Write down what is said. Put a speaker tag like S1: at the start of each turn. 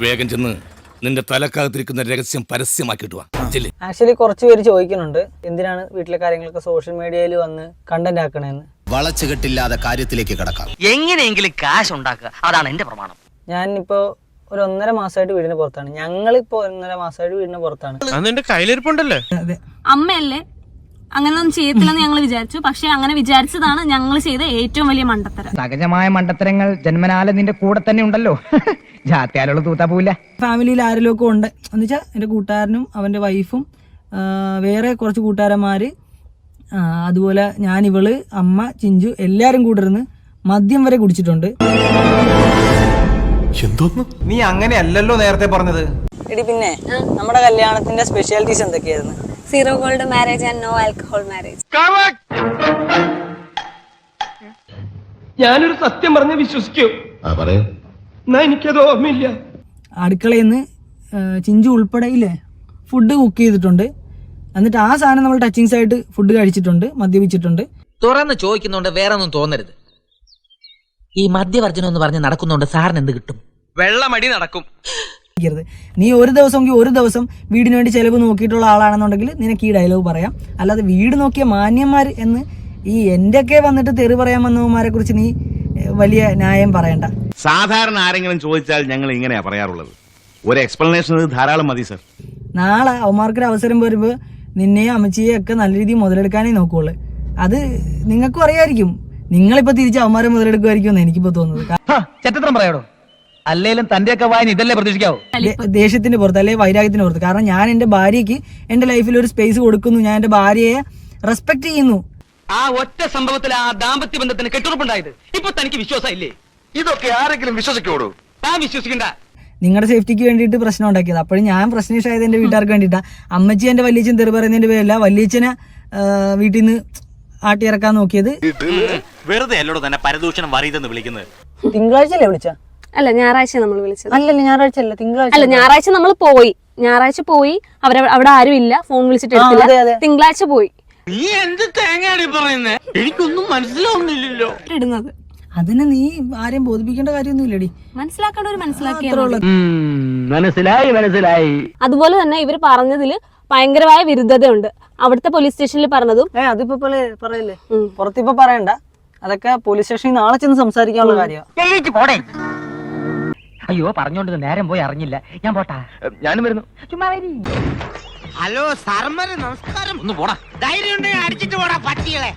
S1: വേഗം ചെന്ന് നിന്റെ തലക്കകത്തിരിക്കുന്ന രഹസ്യം പരസ്യമാക്കിയിട്ട് വാ.
S2: ആക്ച്വലി കുറച്ച് പേര് ചോദിക്കുന്നുണ്ട് എന്തിനാണ് വീട്ടിലെ കാര്യങ്ങളൊക്കെ സോഷ്യൽ മീഡിയയിൽ വന്ന് കണ്ടന്റ് ആക്കണേന്ന്.
S3: വളച്ചുകെട്ടില്ലാതെ കാര്യത്തിലേക്ക് കിടക്കാം.
S4: എങ്ങനെയെങ്കിലും കാശ് ഉണ്ടാക്കുക, അതാണ് എന്റെ പ്രമാണം.
S2: ഞാനിപ്പോ ഒരു 1.5 മാസമായിട്ട് വീടിന് പുറത്താണ്. ഞങ്ങളിപ്പോ 1.5 മാസമായിട്ട് വീടിന് പുറത്താണ്.
S5: കയ്യിലിരിപ്പുണ്ടല്ലേ?
S6: അമ്മയല്ലേ അങ്ങനെയൊന്നും ചെയ്യത്തില്ലെന്ന് ഞങ്ങൾ വിചാരിച്ചു. പക്ഷെ അങ്ങനെ വിചാരിച്ചതാണ് ഞങ്ങൾ ചെയ്ത ഏറ്റവും വലിയ മണ്ടത്തരം.
S7: സഹജമായ മണ്ടത്തരങ്ങൾ ജന്മനാല നിന്റെ കൂടെ തന്നെ ഉണ്ടല്ലോ. ജാത്യാലുള്ള തൂത്താ പോവില്ല.
S2: ഫാമിലിയിൽ ആരെങ്കിലും ഉണ്ട് എന്ന് വെച്ചാൽ എൻ്റെ കൂട്ടുകാരനും അവൻ്റെ വൈഫും വേറെ കുറച്ച് കൂട്ടുകാരന്മാര്, അതുപോലെ ഞാൻ, ഇവള്, അമ്മ, ചിഞ്ചു എല്ലാരും കൂടെ ഇരുന്ന് മദ്യം വരെ കുടിച്ചിട്ടുണ്ട്.
S5: നീ അങ്ങനെയല്ലല്ലോ നേരത്തെ പറഞ്ഞത്.
S2: എടി പിന്നെ നമ്മുടെ കല്യാണത്തിന്റെ സ്പെഷ്യാലിറ്റീസ് എന്തൊക്കെയായിരുന്നു?
S6: 0 gold marriage and no alcohol marriage.
S8: ഞാനൊരു സത്യം പറഞ്ഞ് വിശ്വസിക്കൂ. എന്നാ എനിക്കത് ഓർമ്മയില്ല.
S2: അടുക്കളയിൽ നിന്ന് ചിഞ്ചു ഉൾപ്പെടെ ഇല്ലേ ഫുഡ് കുക്ക് ചെയ്തിട്ടുണ്ട്. എന്നിട്ട് ആ സാധനം നമ്മൾ ടച്ചിങ്സ് ആയിട്ട് ഫുഡ് കഴിച്ചിട്ടുണ്ട്, മദ്യപിച്ചിട്ടുണ്ട്.
S4: തുറന്ന് ചോദിക്കുന്നോണ്ട് വേറെ ഒന്നും തോന്നരുത്. ഈ മദ്യവർജനം എന്ന് പറഞ്ഞ് നടക്കുന്നോണ്ട് സാറിന് എന്ത് കിട്ടും? വെള്ളമടി നടക്കും.
S2: നീ ഒരു ദിവസം വീടിന് വേണ്ടി ചെലവ് നോക്കിയിട്ടുള്ള ആളാണെന്നുണ്ടെങ്കിൽ നിനക്ക് ഈ ഡയലോഗ് പറയാം. അല്ലാതെ വീട് നോക്കിയ മാന്യന്മാർ എന്ന് ഈ എന്റെയൊക്കെ വന്നിട്ട് തെറി പറയാൻ വന്നവന്മാരെ കുറിച്ച് നീ വലിയ ന്യായം പറയണ്ട.
S1: സാധാരണ ആരെങ്കിലും ചോദിച്ചാൽ ഞങ്ങൾ ഇങ്ങനെയാ പറയാറുള്ളത്. ഒരു എക്സ്പ്ലനേഷൻ ധാരാളം മതി സർ.
S2: നാളെ അവന്മാർക്കൊരു അവസരം വരുമ്പോൾ നിന്നെയും അമ്മച്ചിയെയും ഒക്കെ നല്ല രീതിയിൽ മുതലെടുക്കാനേ നോക്കുള്ളൂ. അത് നിങ്ങൾക്കും അറിയായിരിക്കും. നിങ്ങളിപ്പോ തിരിച്ച് അവന്മാരെ മുതലെടുക്കുമായിരിക്കും എന്ന് എനിക്കിപ്പോ തോന്നുന്നത്.
S7: ചെറ്റത്രം പറയാടോ. അല്ലേലും തന്റെയൊക്കെ വായന ഇതല്ലേ പ്രതീക്ഷിക്കാവോ?
S2: ദേഷ്യത്തിന്റെ പുറത്ത് അല്ലെങ്കിൽ വൈരാഗ്യത്തിന്റെ പുറത്ത്. കാരണം ഞാൻ എന്റെ ഭാര്യയ്ക്ക് എന്റെ ലൈഫിൽ ഒരു സ്പേസ് കൊടുക്കുന്നു. ഞാൻ എന്റെ ഭാര്യയെ റെസ്പെക്ട് ചെയ്യുന്നു.
S4: ആ ഒറ്റ സംഭവത്തിൽ ആ ദാമ്പത്യ ബന്ധത്തിന് കെട്ടുറപ്പുണ്ടായത് ഇപ്പൊ തനിക്ക് വിശ്വാസമില്ലേ?
S5: ഇതൊക്കെ ആരെങ്കിലും വിശ്വസിക്കോടൂ?
S4: താൻ വിശ്വസിക്കണ്ട.
S2: നിങ്ങളുടെ സേഫ്റ്റിക്ക് വേണ്ടിയിട്ട് പ്രശ്നം ഉണ്ടാക്കിയത്. അപ്പോഴും ഞാൻ പ്രശ്നേഷായത് എന്റെ വീട്ടുകാർക്ക് വേണ്ടിയിട്ടാ. അമ്മച്ചി എന്റെ വല്യച്ഛൻ തെറി പറയുന്നതിന്റെ പേരല്ല വല്യച്ഛനെ വീട്ടിൽ നിന്ന് ആട്ടിയിറക്കാൻ നോക്കിയത്.
S3: വെറുതെ അല്ലോട് തന്നെ പരദൂഷണം വറിയതെന്ന് വിളിക്കുന്നത്.
S2: തിങ്കളാഴ്ചയല്ലേ വിളിച്ച?
S6: അല്ല, ഞായറാഴ്ച നമ്മൾ വിളിച്ചത്.
S2: അല്ലല്ല, ഞായറാഴ്ച അല്ല, തിങ്കളാഴ്ച.
S6: അല്ല, ഞായറാഴ്ച നമ്മൾ പോയി. ഞായറാഴ്ച പോയി, അവിടെ ആരും ഇല്ല, ഫോൺ വിളിച്ചിട്ട് എടുത്തില്ല. തിങ്കളാഴ്ച പോയി.
S4: നീ എന്ത് തേങ്ങയാണ് പറയുന്നേ? എനിക്കൊന്നും മനസ്സിലാവുന്നില്ലല്ലോ.
S6: ഇടുന്നത്
S2: അതിനെ നീ ആരെയും ബോധിപ്പിക്കേണ്ട കാര്യമൊന്നുമില്ലടി.
S6: മനസ്സിലാക്കേണ്ടവർ മനസ്സിലാക്കിയ.
S7: മനസ്സിലായി.
S6: അതുപോലെ തന്നെ ഇവർ പറഞ്ഞതില് ഭയങ്കരമായ വിരുദ്ധതയുണ്ട്. അവിടുത്തെ പോലീസ് സ്റ്റേഷനിൽ പറഞ്ഞതും
S2: അതിപ്പോ പറയല്ലേ, പുറത്തിപ്പോ പറയണ്ട. അതൊക്കെ പോലീസ് സ്റ്റേഷനിൽ നാളെ ചെന്ന് സംസാരിക്കാനുള്ള കാര്യമാണ്.
S7: അയ്യോ, പറഞ്ഞോണ്ട് നേരം പോയി അറിഞ്ഞില്ല. ഞാൻ പോട്ടാ.
S5: ഞാനും വരുന്നു.
S7: ചുമ്മാ വരി.
S4: ഹലോ സാറന്മാരെ നമസ്കാരം. ഒന്ന് പോടാ. ധൈര്യം ഉണ്ടെങ്കിൽ അടിച്ചിട്ട് പോടാ പട്ടികളെ.